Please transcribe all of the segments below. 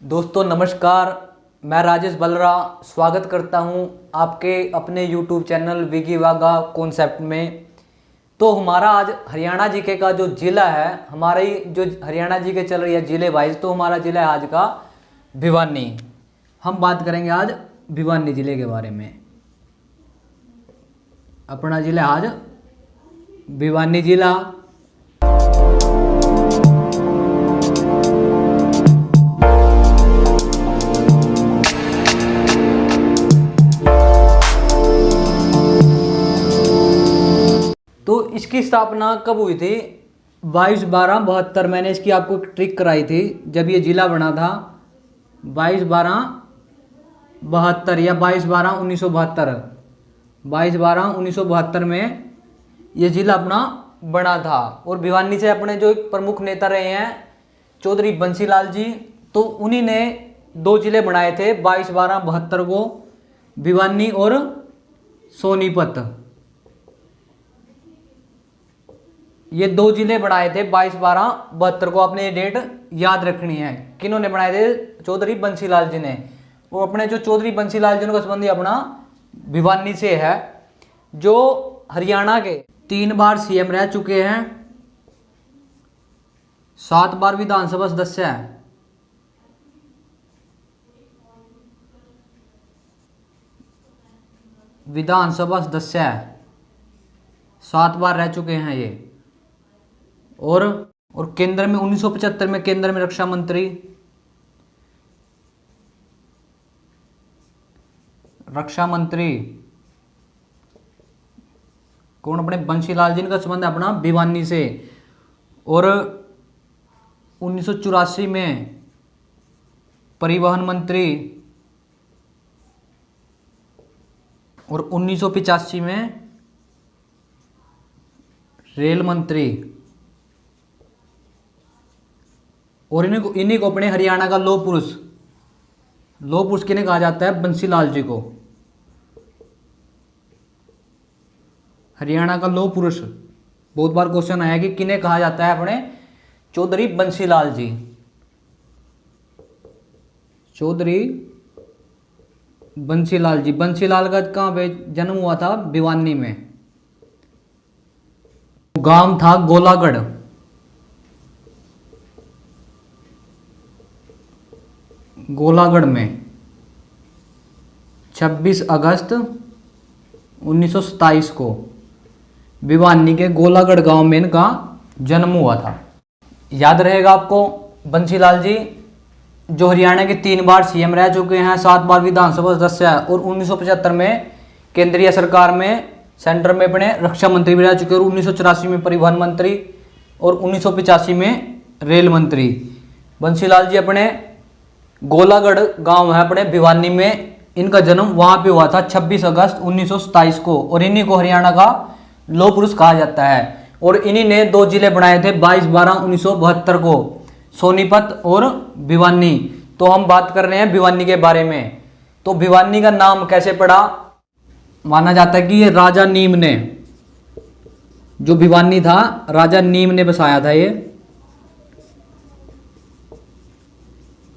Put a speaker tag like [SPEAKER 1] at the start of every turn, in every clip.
[SPEAKER 1] दोस्तों नमस्कार। मैं राजेश बलरा स्वागत करता हूं आपके अपने YouTube चैनल विगी वागा कॉन्सेप्ट में। तो हमारा आज हरियाणा जीके का जो ज़िला है, हमारे जो हरियाणा जीके चल रही है ज़िले वाइज, तो हमारा ज़िला है आज का भिवानी। हम बात करेंगे आज भिवानी ज़िले के बारे में। अपना ज़िला आज भिवानी ज़िला। तो इसकी स्थापना कब हुई थी? 22/12/72। मैंने इसकी आपको ट्रिक कराई थी जब ये ज़िला बना था। 22/12/72 या 22/12/1972। 22/12/1972 में ये ज़िला अपना बना था। और भिवानी से अपने जो एक प्रमुख नेता रहे हैं चौधरी बंसीलाल जी, तो उन्हीं ने दो ज़िले बनाए थे 22/12/72 को, भिवानी और सोनीपत। ये दो जिले बनाए थे 22/12/72 को। आपने ये डेट याद रखनी है। किन्होंने बनाए थे? चौधरी बंसीलाल जी ने। वो अपने जो चौधरी बंसीलाल जी का संबंधी अपना भिवानी से है, जो हरियाणा के 3 बार सीएम रह चुके हैं, 7 बार विधानसभा सदस्य है। विधानसभा सदस्य है, 7 बार रह चुके हैं ये। और केंद्र में 1975 में केंद्र में रक्षा मंत्री कौन? अपने बंसीलाल जी का संबंध है अपना भिवानी से। और 1984 में परिवहन मंत्री और 1985 में रेल मंत्री। और इन्हीं को अपने हरियाणा का लौह पुरुष किन्हें कहा जाता है? बंसीलाल जी को। हरियाणा का लौह पुरुष बहुत बार क्वेश्चन आया कि किन्हें कहा जाता है? अपने चौधरी बंसीलाल जी। चौधरी बंसीलाल जी। बंसीलाल का कहाँ पे जन्म हुआ था? भिवानी में। गांव था गोलागढ़। गोलागढ़ में 26 अगस्त 1927 को भिवानी के गोलागढ़ गांव में इनका जन्म हुआ था। याद रहेगा आपको, बंसीलाल जी जो हरियाणा के 3 बार सीएम रह चुके हैं, 7 बार विधानसभा सदस्य है, और 1975 में केंद्रीय सरकार में सेंटर में अपने रक्षा मंत्री भी रह चुके, और 1984 में परिवहन मंत्री, और 1985 में रेल मंत्री। बंसीलाल जी अपने गोलागढ़ गांव है अपने भिवानी में, इनका जन्म वहां पे हुआ था 26 अगस्त 1927 को। और इन्हीं को हरियाणा का लौह पुरुष कहा जाता है। और इन्हीं ने दो जिले बनाए थे 22/12/1972 को, सोनीपत और भिवानी। तो हम बात कर रहे हैं भिवानी के बारे में। तो भिवानी का नाम कैसे पड़ा? माना जाता है कि ये राजा नीम ने, जो भिवानी था, राजा नीम ने बसाया था। ये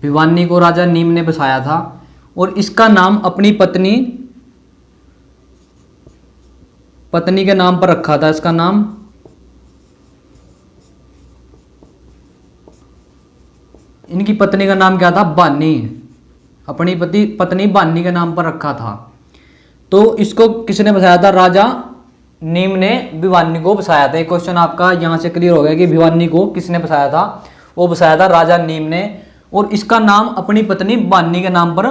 [SPEAKER 1] भिवानी को राजा नीम ने बसाया था। और इसका नाम अपनी पत्नी के नाम पर रखा था। इसका नाम इनकी पत्नी का नाम क्या था? बानी। अपनी पत्नी बानी के नाम पर रखा था। तो इसको किसने बसाया था? राजा नीम ने भिवानी को बसाया था। एक क्वेश्चन आपका यहां से क्लियर हो गया कि भिवानी को किसने बसाया था। वो बसाया था राजा नीम ने। और इसका नाम अपनी पत्नी बानी के नाम पर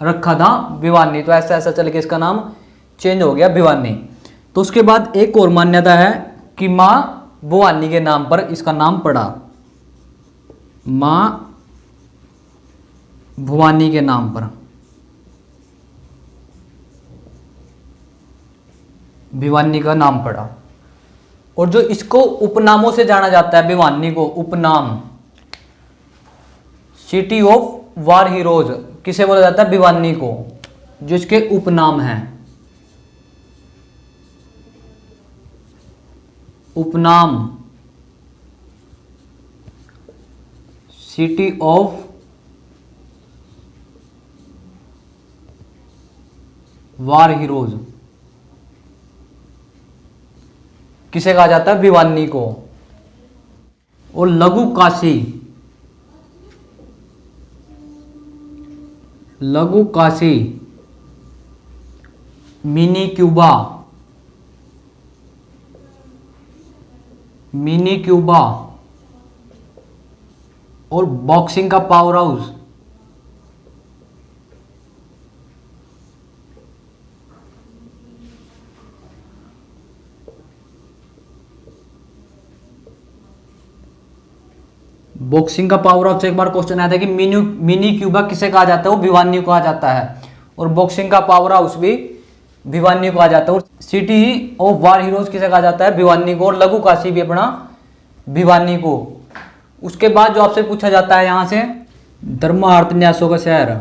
[SPEAKER 1] रखा था, भिवानी। तो ऐसा ऐसा चल के इसका नाम चेंज हो गया भिवानी। तो उसके बाद एक और मान्यता है कि माँ भवानी के नाम पर इसका नाम पड़ा। माँ भवानी के नाम पर भिवानी का नाम पड़ा। और जो इसको उपनामों से जाना जाता है, भिवानी को उपनाम, सिटी ऑफ वार हीरोज किसे बोला जाता है? भिवानी को, जो इसके उपनाम हैं। उपनाम सिटी ऑफ वार हीरोज किसे कहा जाता है? भिवानी को। और लघु काशी, लघु Kashi, mini Cuba, mini Cuba और बॉक्सिंग का पावर हाउस, बॉक्सिंग का पावर हाउस से एक बार क्वेश्चन आया था कि मिनी मिनी क्यूबा किसे कहा जाता है? वो भिवानी को कहा जाता है। और बॉक्सिंग का पावर हाउस भी भिवानी को कहा जाता है। और सिटी ऑफ वार हीरोज किसे कहा जाता है? भिवानी को। और लघु काशी भी अपना भिवानी को। उसके बाद जो आपसे पूछा जाता है यहां से, धर्मार्थ न्यासों का शहर,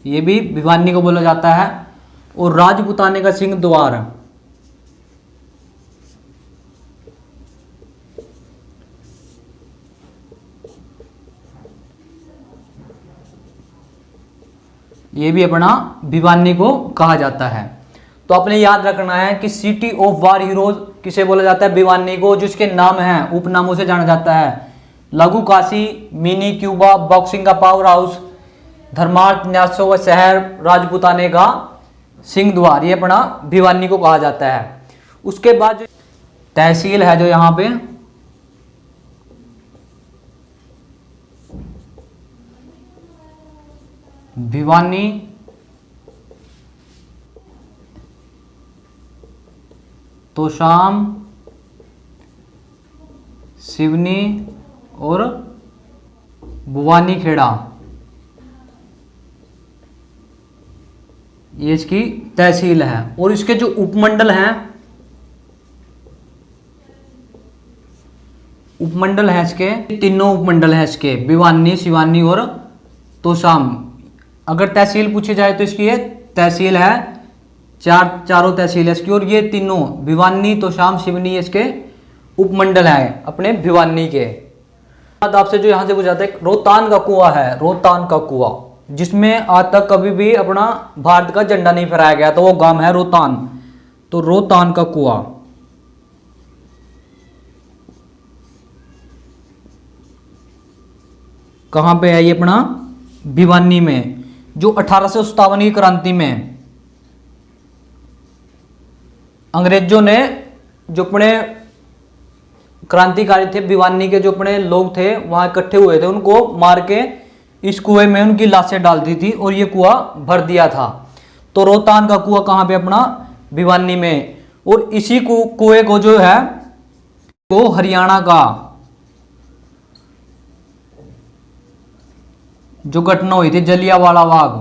[SPEAKER 1] ये भी भिवानी को बोला जाता है। और राजपूताने का सिंह द्वार, ये भी अपना भिवानी को कहा जाता है। तो आपने याद रखना है कि सिटी ऑफ वार हीरोज किसे बोला जाता है? भिवानी को, जिसके नाम हैं उपनामों से जाना जाता है। लघु काशी, मिनी क्यूबा, बॉक्सिंग का पावर हाउस, धर्मार्थ न्यासों का शहर, राजपूताने का सिंह द्वार, ये अपना भिवानी को कहा जाता है। उसके बाद जो तहसील है जो यहाँ पे, भिवानी, तोशाम, सिवनी और भुवानी खेड़ा, ये इसकी तहसील है। और इसके जो उपमंडल हैं, उपमंडल हैं इसके, तीनों उपमंडल हैं इसके, भिवानी, सिवानी और तोशाम। अगर तहसील पूछी जाए तो इसकी ये तहसील है, चारों तहसील है इसकी। और ये तीनों भिवानी, तोशाम, सिवनी इसके उपमंडल हैं अपने भिवानी के। बाद आपसे जो यहाँ से पूछा जाता है, रोहतांग का कुआं है, रोहतांग का कुआं, जिसमें आज तक कभी भी अपना भारत का झंडा नहीं फहराया गया, तो वो गांव है रोहतांग। तो रोहतांग का कुआं कहां पे है? ये अपना भिवानी में। जो 1857 की क्रांति में अंग्रेजों ने, जो अपने क्रांतिकारी थे भिवानी के, जो अपने लोग थे वहां इकट्ठे हुए थे, उनको मार के इस कुएं में उनकी लाशें डाल दी थी और ये कुआं भर दिया था। तो रोहतांग का कुआं कहां पे? अपना भिवानी में। और इसी कुएं को जो है वो हरियाणा का जो घटना हुई थी जलियांवाला बाग,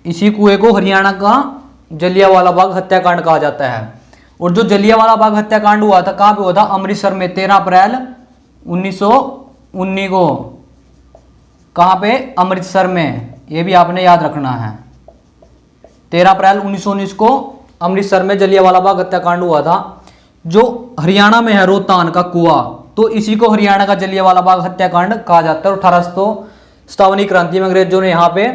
[SPEAKER 1] इसी कुएं को हरियाणा का जलियांवाला बाग हत्याकांड कहा जाता है। और जो जलियांवाला बाग हत्याकांड हुआ था, कहां पे हुआ था? अमृतसर में 13 अप्रैल 1919 को। कहां पे? अमृतसर में। यह भी आपने याद रखना है। 13 अप्रैल 1919 को अमृतसर में जलियांवाला बाग हत्याकांड हुआ था, जो हरियाणा में है, रोहतांग का कुआं। तो इसी को हरियाणा का जलियांवाला बाग हत्याकांड कहा जाता है। 1857 की क्रांति में अंग्रेजों ने यहाँ पे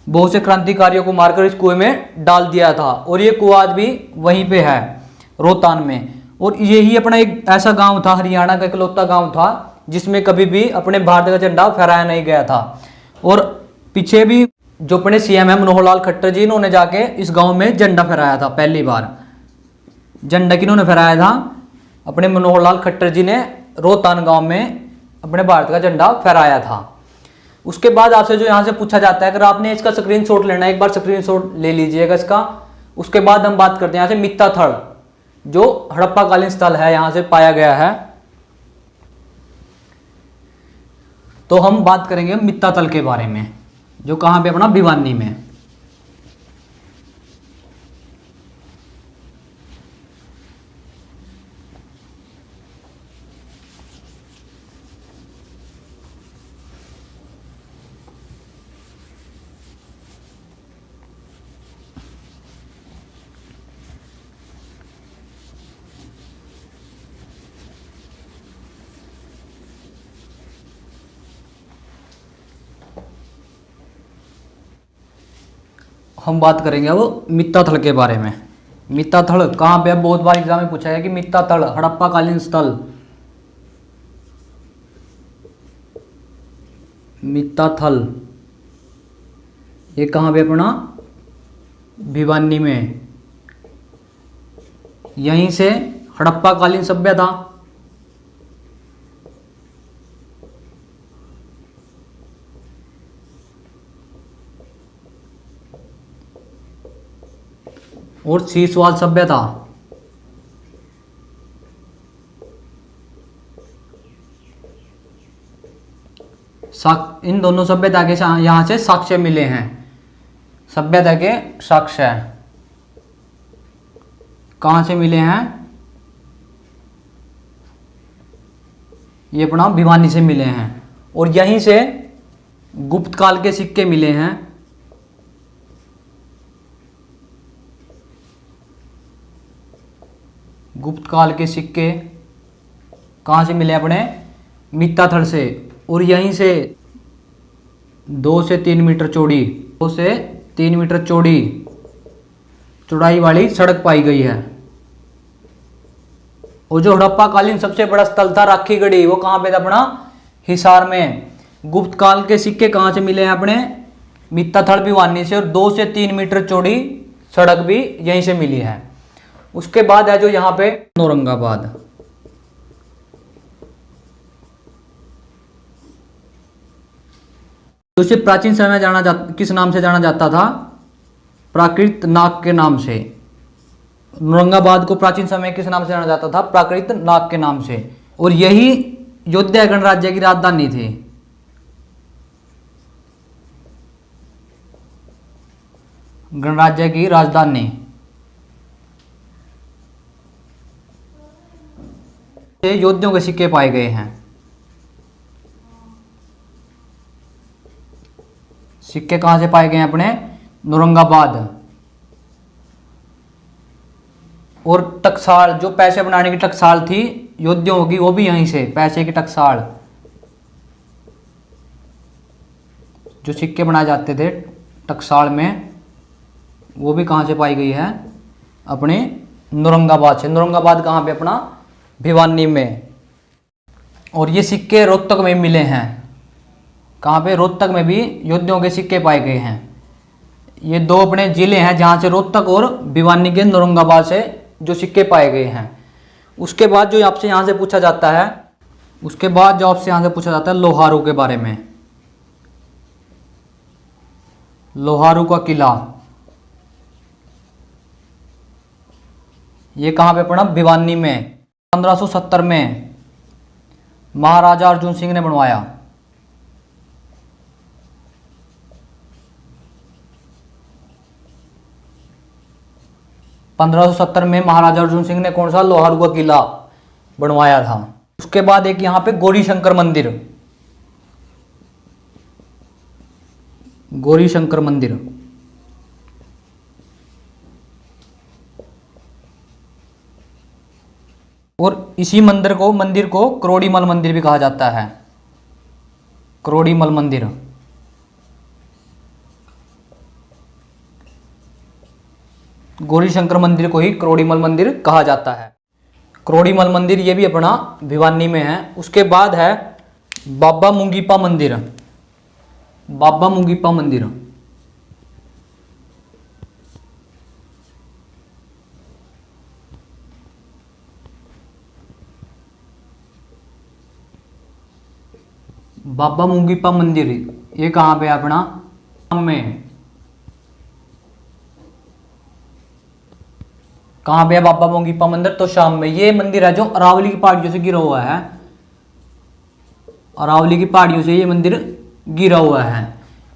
[SPEAKER 1] बहुत से क्रांतिकारियों को मारकर इस कुएं में डाल दिया था। और ये कुआं आज भी वहीं पे है, रोहतांग में। और यही अपना एक ऐसा गांव था, हरियाणा का इकलौता गांव था, जिसमें कभी भी अपने भारत का झंडा फहराया नहीं गया था। और पीछे भी जो अपने सीएम है मनोहर लाल खट्टर जी, इन्होंने जाके इस गांव में झंडा फहराया था। पहली बार झंडा किन्होंने फहराया था? अपने मनोहर लाल खट्टर जी ने रोहतांग गांव में अपने भारत का झंडा फहराया था। उसके बाद आपसे जो यहाँ से पूछा जाता है, अगर आपने इसका स्क्रीनशॉट लेना है, एक बार स्क्रीनशॉट ले लीजिएगा इसका। उसके बाद हम बात करते हैं यहाँ से मित्ताथल, जो हड़प्पाकालीन स्थल है, यहाँ से पाया गया है। तो हम बात करेंगे मित्ताथल के बारे में, जो कहाँ पे? अपना भिवानी में। हम बात करेंगे अब मित्ताथल के बारे में। मित्ताथल कहाँ पे है, बहुत बार एग्जाम में पूछा है कि मित्ताथल हड़प्पा कालीन स्थल, मित्ताथल ये कहाँ पे अपना भिवानी में, यहीं से हड़प्पा कालीन सभ्यता और शीशवाल सभ्यता, इन दोनों सभ्यता के यहां से साक्ष्य मिले हैं, सभ्यता के साक्ष्य कहां से मिले हैं, ये अपना भिवानी से मिले हैं। और यहीं से गुप्त काल के सिक्के मिले हैं, गुप्त काल के सिक्के कहाँ से मिले अपने मित्ताथल से। और यहीं से 2 से 3 मीटर चौड़ी, 2 से 3 मीटर चौड़ाई वाली सड़क पाई गई है। और जो हड़प्पा कालीन सबसे बड़ा स्थल था राखी गढ़ी, वो कहाँ पे था अपना हिसार में। गुप्त काल के सिक्के कहाँ से मिले हैं अपने मित्ताथल भिवानी से, और 2 से 3 मीटर चौड़ी सड़क भी यहीं से मिली है। उसके बाद है जो यहाँ पे औरंगाबाद, तो इसे प्राचीन समय किस नाम से जाना जाता था, प्राकृत नाग के नाम से। औरंगाबाद को प्राचीन समय किस नाम से जाना जाता था, प्राकृत नाग के नाम से। और यही योद्धा गणराज्य की राजधानी थी। गणराज्य की राजधानी योद्धियों के सिक्के पाए गए हैं। सिक्के कहां से पाए गए हैं अपने औरंगाबाद। और टकसाल, जो पैसे बनाने की टकसाल थी योद्धियों की, वो भी यहीं से, पैसे की टकसाल जो सिक्के बनाए जाते थे टकसाल में, वो भी कहां से पाई गई है अपने औरंगाबाद से। औरंगाबाद कहां पे अपना भिवानी में। और ये सिक्के रोहतक में मिले हैं, कहाँ पे रोहतक में भी योद्धियों के सिक्के पाए गए हैं। ये 2 अपने जिले हैं जहाँ से रोहतक और भिवानी के औरंगाबाद से जो सिक्के पाए गए हैं। उसके बाद जो आपसे यहाँ से पूछा जाता है, उसके बाद जो आपसे यहाँ से पूछा जाता है लोहारू के बारे में। लोहारू का किला ये कहाँ पे पड़ा, भिवानी में। 1570 में महाराजा अर्जुन सिंह ने बनवाया। 1570 में महाराजा अर्जुन सिंह ने कौन सा, लोहारू का किला बनवाया था। उसके बाद एक यहाँ पे गौरी शंकर मंदिर, गौरी शंकर मंदिर और इसी मंदिर को करोड़ीमल मंदिर भी कहा जाता है। करोड़ीमल मंदिर गौरी शंकर मंदिर को ही करोड़ीमल मंदिर कहा जाता है। करोड़ीमल मंदिर ये भी अपना भिवानी में है। उसके बाद है बाबा मुंगीपा मंदिर। बाबा मुंगीपा मंदिर बाबा मुंगीपा मंदिर ये कहाँ पे है अपना, शाम में। कहाँ पे है बाबा मुंगीपा मंदिर, तो शाम में। ये मंदिर है जो अरावली की पहाड़ियों से गिरा हुआ है। अरावली की पहाड़ियों से ये मंदिर गिरा हुआ है।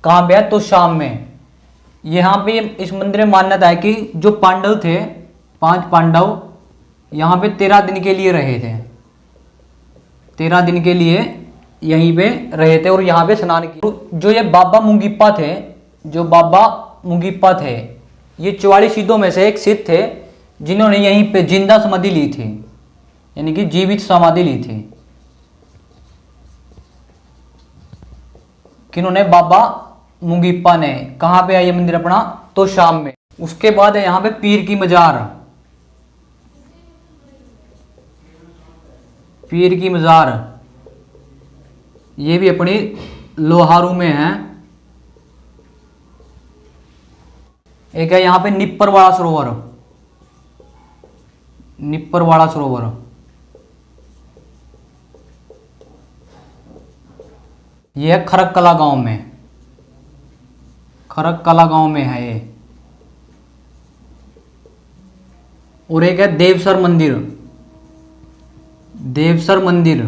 [SPEAKER 1] कहाँ पे है, तो शाम में। यहाँ पे इस मंदिर में मान्यता है कि जो पांडव थे, 5 पांडव यहाँ पे 13 दिन के लिए रहे थे। 13 दिन के लिए यहीं पे रहे थे और यहाँ पे स्नान किया। जो ये बाबा मुंगीपा थे, जो बाबा मुंगीपा थे, ये 44 सिद्धों में से एक सिद्ध थे जिन्होंने यहीं पे जिंदा समाधि ली थी, यानी कि जीवित समाधि ली थी। किन्होंने, बाबा मुंगीपा ने। कहाँ पे है ये मंदिर अपना, तो शाम में। उसके बाद है यहाँ पे पीर की मजार। पीर की मजार ये भी अपनी लोहारू में है। एक है यहाँ पे निप्पर वाला सरोवर। निप्पर वाला सरोवर ये है खरककला गांव में। खरककला गांव में है ये। और एक है देवसर मंदिर। देवसर मंदिर।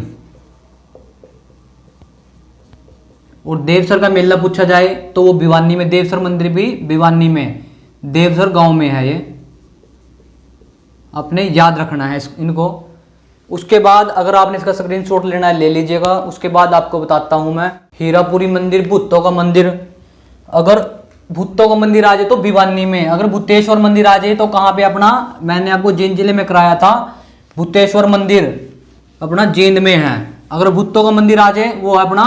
[SPEAKER 1] और देवसर का मेला पूछा जाए तो वो भिवानी में। देवसर मंदिर भी भिवानी में, देवसर गांव में है ये। आपने याद रखना है इनको। उसके बाद अगर आपने इसका स्क्रीनशॉट लेना है ले लीजिएगा। उसके बाद आपको बताता हूं मैं हीरापुरी मंदिर, भूतों का मंदिर। अगर भूतों का मंदिर आ जाए तो भिवानी में, अगर भूतेश्वर मंदिर आ जाए तो कहाँ पे अपना, मैंने आपको जींद जिले में कराया था। भूतेश्वर मंदिर अपना जींद में है। अगर भूतों का मंदिर आ जाए वो है अपना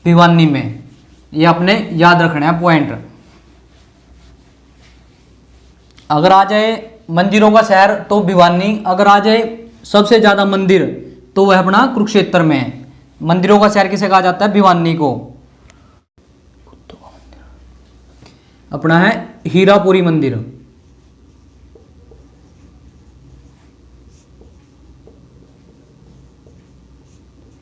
[SPEAKER 1] भिवानी में। ये आपने याद रखना है पॉइंट। अगर आ जाए मंदिरों का शहर तो भिवानी, अगर आ जाए सबसे ज्यादा मंदिर तो वह अपना कुरुक्षेत्र में है। मंदिरों का शहर किसे कहा जाता है? भिवानी को। अपना है हीरापुरी मंदिर।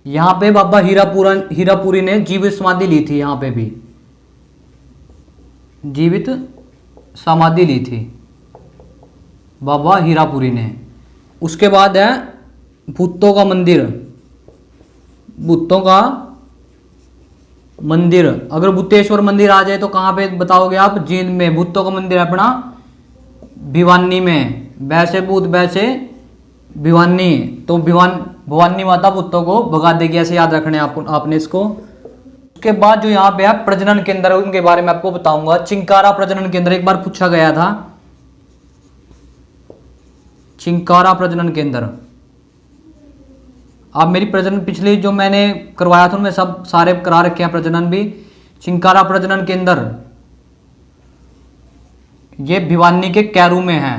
[SPEAKER 1] यहां पे बाबा हीरापुरी ने जीवित समाधि ली थी। यहां पे भी जीवित समाधि ली थी बाबा हीरापुरी ने। उसके बाद है भूतों का मंदिर। भूतों का मंदिर, अगर भूतेश्वर मंदिर आ जाए तो कहाँ पे बताओगे आप? जींद में। भूतों का मंदिर अपना भिवानी में। वैसे भूत वैसे भिवानी, तो भवानी माता भूतों को भगा देगी, ऐसे याद रखने आपने इसको। उसके बाद जो यहाँ पे है प्रजनन केंद्र, उनके बारे में आपको बताऊंगा। चिंकारा प्रजनन केंद्र एक बार पूछा गया था। चिंकारा प्रजनन केंद्र। आप मेरी प्रजनन पिछली जो मैंने करवाया था उनमें सब सारे करा रखे हैं प्रजनन भी। चिंकारा प्रजनन केंद्र ये भिवानी के कैरू में है।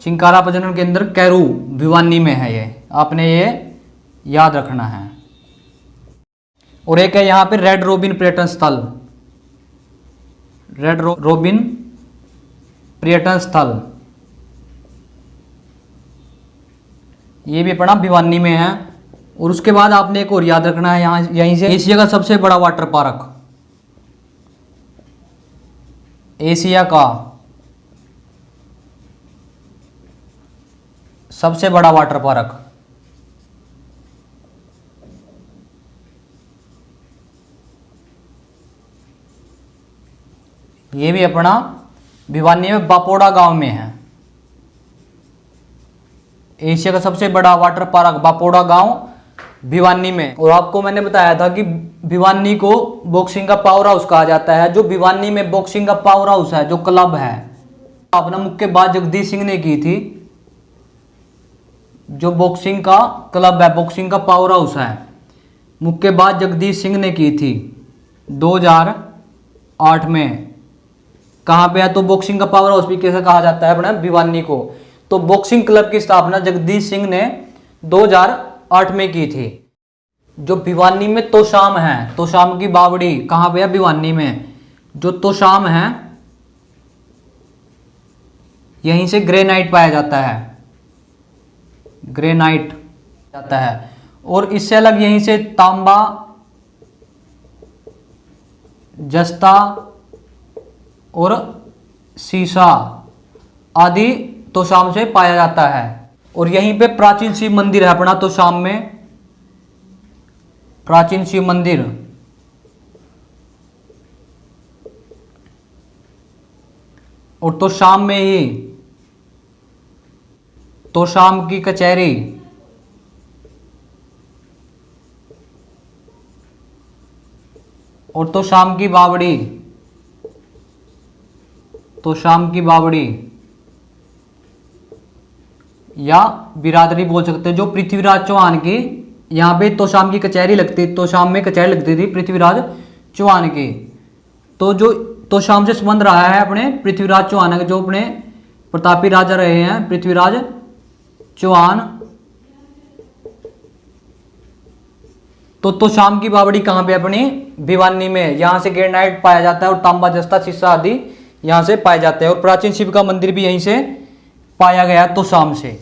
[SPEAKER 1] चिंकारा प्रजनन केंद्र कैरू भिवानी में है। ये आपने ये याद रखना है। और एक है यहाँ पे रेड रोबिन पर्यटन स्थल। रेड रोबिन पर्यटन स्थल ये भी अपना भिवानी में है। और उसके बाद आपने एक और याद रखना है यहाँ, यहीं से एशिया का सबसे बड़ा वाटर पार्क। एशिया का सबसे बड़ा वाटर पार्क ये भी अपना भिवानी में बापोड़ा गांव में है। एशिया का सबसे बड़ा वाटर पार्क बापोड़ा गांव भिवानी में। और आपको मैंने बताया था कि भिवानी को बॉक्सिंग का पावर हाउस कहा जाता है। जो भिवानी में बॉक्सिंग का पावर हाउस है, जो क्लब है, अपना मुक्केबाज जगदीश सिंह ने की थी। जो बॉक्सिंग का क्लब है, बॉक्सिंग का पावर हाउस है, मुक्केबाज जगदीश सिंह ने की थी 2008 में। कहाँ पे है? तो बॉक्सिंग का पावर हाउस भी कैसे कहा जाता है अपना भिवानी को। तो बॉक्सिंग क्लब की स्थापना जगदीश सिंह ने 2008 में की थी। जो भिवानी में तोशाम है, तोशाम की बावड़ी कहाँ पे है? भिवानी में। जो तोशाम है यहीं से ग्रेनाइट पाया जाता है। ग्रेनाइट जाता है। और इससे अलग यहीं से तांबा, जस्ता और सीसा आदि तोशाम से पाया जाता है। और यहीं पे प्राचीन शिव मंदिर है अपना तोशाम में। प्राचीन शिव मंदिर और तोशाम में ही तोशाम की कचहरी और तोशाम की बावड़ी, तोशाम की बावड़ी या बिरादरी बोल सकते हैं। जो पृथ्वीराज चौहान की यहाँ पे तोशाम की कचहरी लगती, तोशाम में कचहरी लगती थी पृथ्वीराज चौहान की। तो जो तोशाम से संबंध रहा है अपने पृथ्वीराज चौहान के, जो अपने प्रतापी राजा रहे हैं पृथ्वीराज चौहान। तो तोशाम की बावड़ी कहाँ पे अपनी भिवानी में, यहाँ से ग्रेनाइट पाया जाता है और तांबा जस्ता शीशा आदि यहाँ से पाए जाते हैं और प्राचीन शिव का मंदिर भी यहीं से पाया गया है तोशाम से।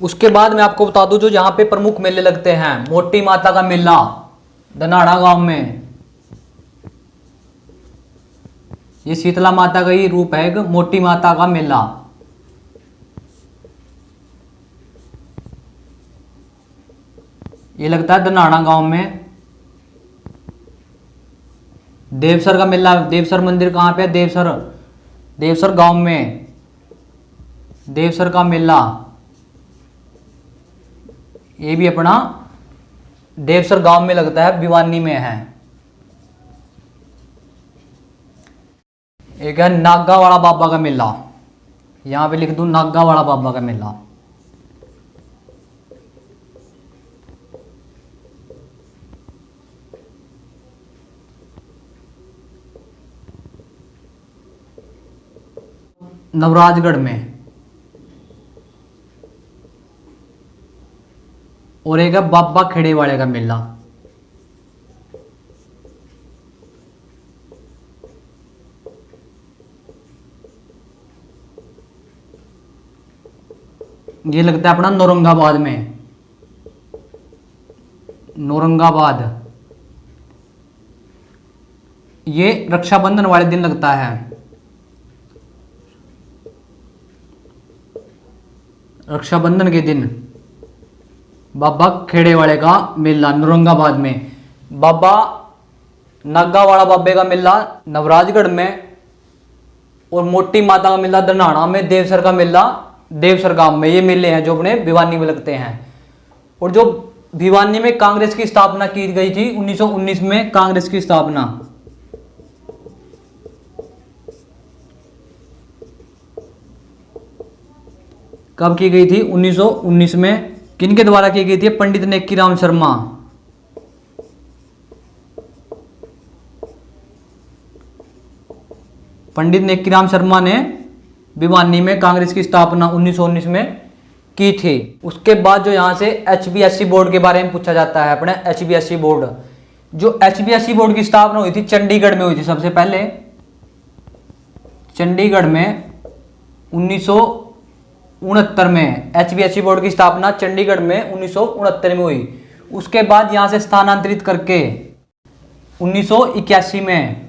[SPEAKER 1] उसके बाद मैं आपको बता दूं जो यहाँ पे प्रमुख मेले लगते हैं, मोटी माता का मेला धनाड़ा गांव में, ये शीतला माता का ही रूप है, एक मोटी माता का मेला। ये लगता है धनाड़ा गांव में। देवसर का मेला, देवसर मंदिर कहाँ पे है, देवसर गांव में, देवसर का मेला ये भी अपना देवसर गांव में लगता है, भिवानी में है। एक है नागावाड़ा बाबा का मेला, यहां पे लिख दूं नागावाड़ा बाबा का मेला। नवराजगढ़ में। और एक है बाबा खेड़े वाले का मेला, ये लगता है अपना नौरंगाबाद में, नौरंगाबाद। ये रक्षाबंधन वाले दिन लगता है, रक्षाबंधन के दिन बाबा खेड़े वाले का मेला नौरंगाबाद में। बाबा नागावाड़ा बाबे का मेला नवराजगढ़ में, और मोटी माता का मेला धनाड़ा में, देवसर का मेला देवसर गांव में। ये मेले हैं जो अपने भिवानी में लगते हैं। और जो भिवानी में कांग्रेस की स्थापना की गई थी 1919 में, कांग्रेस की स्थापना कब की गई थी, 1919 में। किनके द्वारा की गई थी, पंडित नेक्कीराम शर्मा। पंडित नेक्कीराम शर्मा ने भिवानी में कांग्रेस की स्थापना 1919 में की थी। उसके बाद जो यहां से HBSC बोर्ड के बारे में पूछा जाता है, अपने HBSC बोर्ड। जो HBSC बोर्ड की स्थापना हुई थी चंडीगढ़ में हुई थी सबसे पहले, चंडीगढ़ में 1969 में। HBSC बोर्ड की स्थापना चंडीगढ़ में 1969 में हुई। उसके बाद यहां से स्थानांतरित करके 1981 में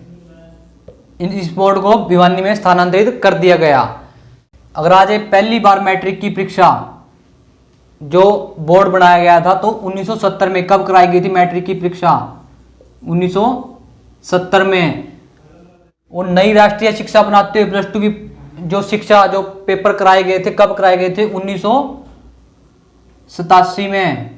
[SPEAKER 1] इस बोर्ड को भिवानी में स्थानांतरित कर दिया गया। अगर आज पहली बार मैट्रिक की परीक्षा जो बोर्ड बनाया गया था तो 1970 में कब कराई गई थी मैट्रिक की परीक्षा, 1970 में। और नई राष्ट्रीय शिक्षा बनाते हुए +2 की जो शिक्षा जो पेपर कराए गए थे कब कराए गए थे, 1987 में।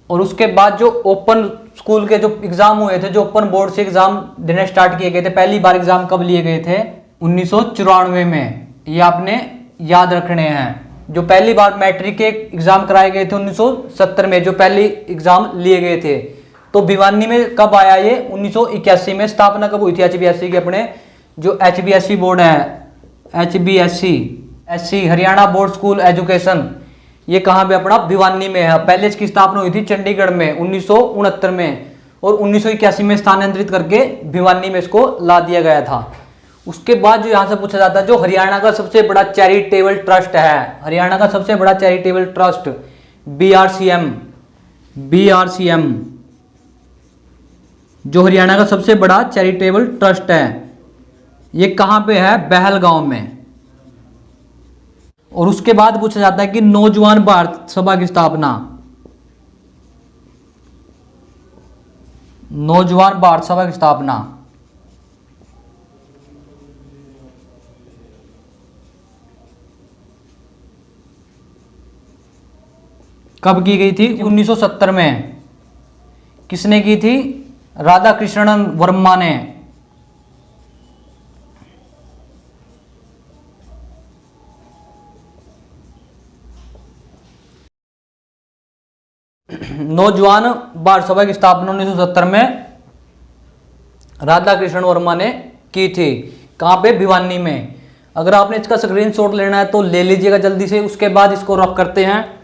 [SPEAKER 1] और उसके बाद जो ओपन स्कूल के जो एग्जाम हुए थे, जो ओपन बोर्ड से एग्जाम देने स्टार्ट किए गए थे, पहली बार एग्जाम कब लिए गए थे, 1994 में। ये आपने याद रखने हैं। जो पहली बार मैट्रिक के एग्जाम कराए गए थे 1970 में, जो पहली एग्जाम लिए गए थे। तो भिवानी में कब आया ये, 1981 में। स्थापना कब हुई थी HBSC की, अपने जो HBSC बोर्ड है, HBSC Haryana board school education, ये कहाँ पे अपना भिवानी में है। पहले इसकी स्थापना हुई थी चंडीगढ़ में 1969 में, और 1981 में स्थानांतरित करके भिवानी में इसको ला दिया गया था। उसके बाद जो यहाँ से पूछा जाता है, जो हरियाणा का सबसे बड़ा चैरिटेबल ट्रस्ट है, हरियाणा का सबसे बड़ा चैरिटेबल ट्रस्ट BRCM, जो हरियाणा का सबसे बड़ा चैरिटेबल ट्रस्ट है, ये कहाँ पे है, बहल गांव में। और उसके बाद पूछा जाता है कि नौजवान भारत सभा की स्थापना, नौजवान भारत सभा की स्थापना कब की गई थी, 1970 में। किसने की थी, राधा कृष्णन वर्मा ने। नौजवान भारत सभा की स्थापना 1970 में राधा कृष्ण वर्मा ने की थी। कहाँ पे? भिवानी में। अगर आपने इसका स्क्रीनशॉट लेना है तो ले लीजिएगा जल्दी से। उसके बाद इसको रफ करते हैं।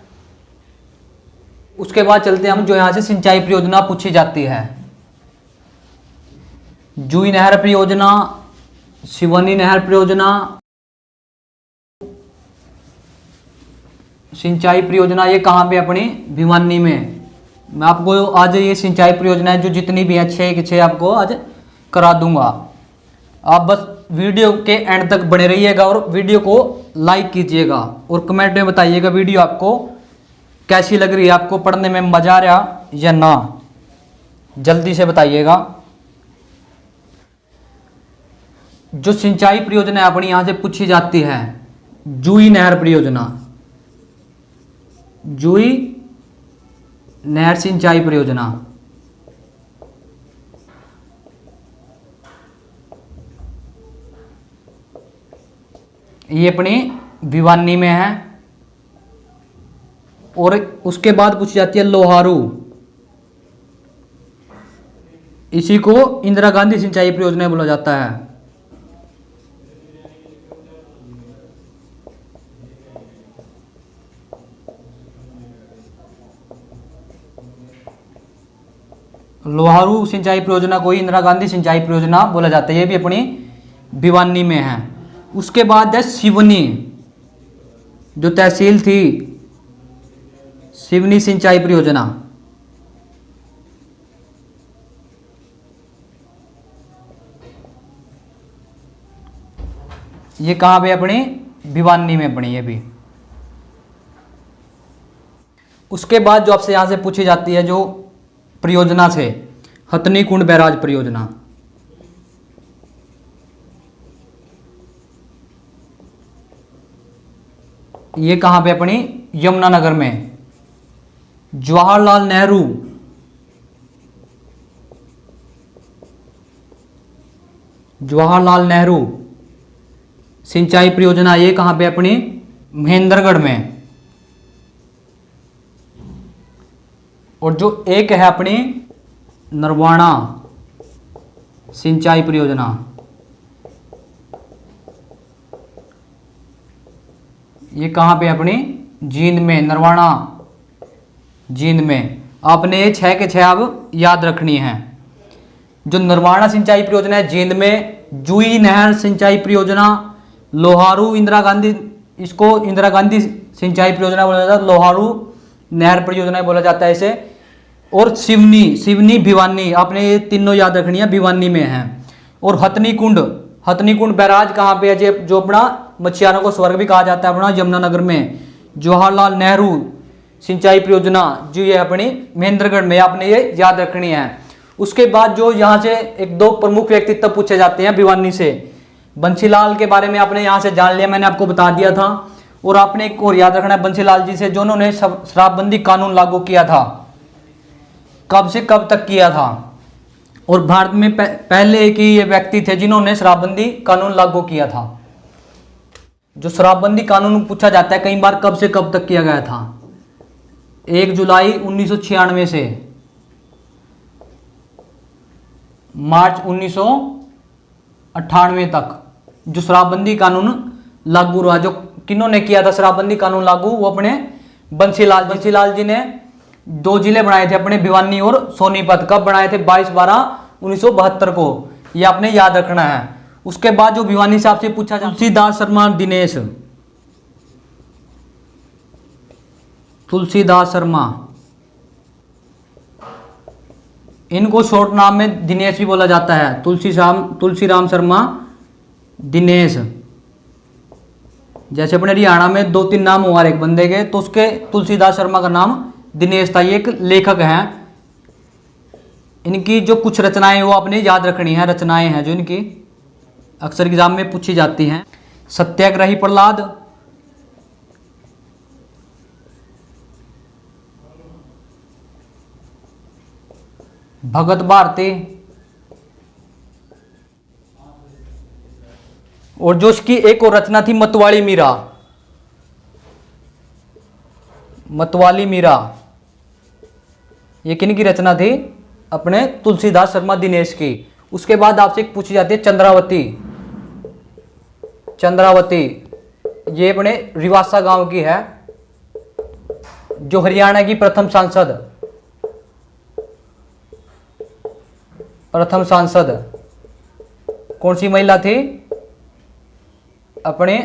[SPEAKER 1] उसके बाद चलते हैं हम जो यहाँ से सिंचाई परियोजना पूछी जाती है। जुई नहर परियोजना, सिवनी नहर परियोजना, सिंचाई परियोजना, ये कहाँ पे? अपनी भिवानी में। मैं आपको आज ये सिंचाई परियोजना जो जितनी भी हैं 6 के 6 आपको आज करा दूंगा। आप बस वीडियो के एंड तक बने रहिएगा और वीडियो को लाइक कीजिएगा और कमेंट में बताइएगा वीडियो आपको कैसी लग रही है, आपको पढ़ने में मजा आ रहा या ना, जल्दी से बताइएगा। जो सिंचाई परियोजना अपनी यहां से पूछी जाती है, जुई नहर परियोजना, जुई नहर सिंचाई परियोजना। ये अपनी भिवानी में है। और उसके बाद पूछी जाती है लोहारू। इसी को इंदिरा गांधी सिंचाई परियोजना बोला जाता है। लोहारू सिंचाई परियोजना को इंदिरा गांधी सिंचाई परियोजना बोला जाता है। ये भी अपनी भिवानी में है। उसके बाद है सिवनी, जो तहसील थी, सिवनी सिंचाई परियोजना। ये कहां पे? अपनी भिवानी में अपनी ये भी। उसके बाद जो आपसे यहां से पूछी जाती है जो परियोजना से, हथनी कुंड बैराज परियोजना। ये कहां पे? अपनी यमुनानगर में। जवाहरलाल नेहरू, जवाहरलाल नेहरू सिंचाई परियोजना, ये कहां पे? अपनी महेंद्रगढ़ में। और जो एक है अपनी नरवाणा सिंचाई परियोजना, ये कहां पे? अपनी जींद में, नरवाणा जींद में। आपने ये 6 के 6 अब याद रखनी है। जो नरवाणा सिंचाई परियोजना है जींद में, जुई नहर सिंचाई परियोजना, लोहारू इंदिरा गांधी, इसको इंदिरा गांधी सिंचाई परियोजना बोला जाता है, लोहारू नहर परियोजना बोला जाता है इसे। और सिवनी, सिवनी भिवानी, आपने ये तीनों याद रखनी है, भिवानी में है। और हथनी कुंड, हथनी कुंड बैराज कहाँ पे है? जो अपना मछुआरों को स्वर्ग भी कहा जाता है, अपना यमुनानगर में। जवाहरलाल नेहरू सिंचाई परियोजना जो ये अपनी महेंद्रगढ़ में, आपने ये याद रखनी है। उसके बाद जो यहाँ से 1-2 प्रमुख व्यक्तित्व पूछे जाते हैं भिवानी से। बंसीलाल के बारे में आपने यहाँ से जान लिया, मैंने आपको बता दिया था। और आपने एक और याद रखना है बंसीलाल जी से, जो उन्होंने शराबबंदी कानून लागू किया था। कब से कब तक किया था? और भारत में पहले एक ही ये व्यक्ति थे जिन्होंने शराबबंदी कानून लागू किया था। जो शराबबंदी कानून पूछा जाता है कई बार, कब से कब तक किया गया था? 1 जुलाई 1996 से मार्च 1998 तक जो शराबबंदी कानून लागू रहा। जो किन्होंने किया था शराबबंदी कानून लागू? वो अपने बंसीलाल जी ने 2 जिले बनाए थे अपने, भिवानी और सोनीपत। कब बनाए थे? 22/12/1972 को। ये आपने याद रखना है। उसके बाद जो भिवानी से आपसे पूछा जाता है, तुलसीदास शर्मा दिनेश, तुलसीदास शर्मा, इनको शॉर्ट नाम में दिनेश भी बोला जाता है। तुलसीराम शर्मा दिनेश। जैसे अपने हरियाणा में 2-3 नाम हुआ एक बंदे के, तो उसके तुलसीदास शर्मा का नाम दिनेश था। ये एक लेखक हैं। इनकी जो कुछ रचनाएं वो आपने याद रखनी है। रचनाएं हैं जो इनकी अक्सर एग्जाम में पूछी जाती हैं। सत्याग्रही प्रहलाद, भगत भारती, और जो इसकी एक और रचना थी मतवाली मीरा, मतवाली मीरा। ये किन की रचना थी? अपने तुलसीदास शर्मा दिनेश की। उसके बाद आपसे एक पूछी जाती है चंद्रावती। चंद्रावती ये अपने रिवासा गांव की है, जो हरियाणा की प्रथम सांसद कौन सी महिला थी? अपने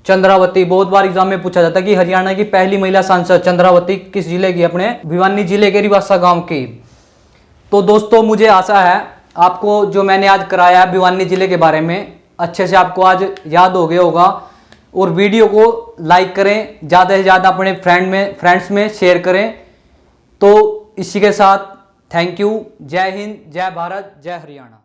[SPEAKER 1] चंद्रावती। बहुत बार एग्जाम में पूछा जाता है कि हरियाणा की पहली महिला सांसद चंद्रावती किस जिले की? अपने भिवानी जिले के रिवासा गांव की। तो दोस्तों मुझे आशा है आपको जो मैंने आज कराया भिवानी जिले के बारे में अच्छे से आपको आज याद हो गया होगा। और वीडियो को लाइक करें, ज़्यादा से ज़्यादा अपने फ्रेंड्स में शेयर करें। तो इसी के साथ थैंक यू। जय हिंद, जय भारत, जय हरियाणा।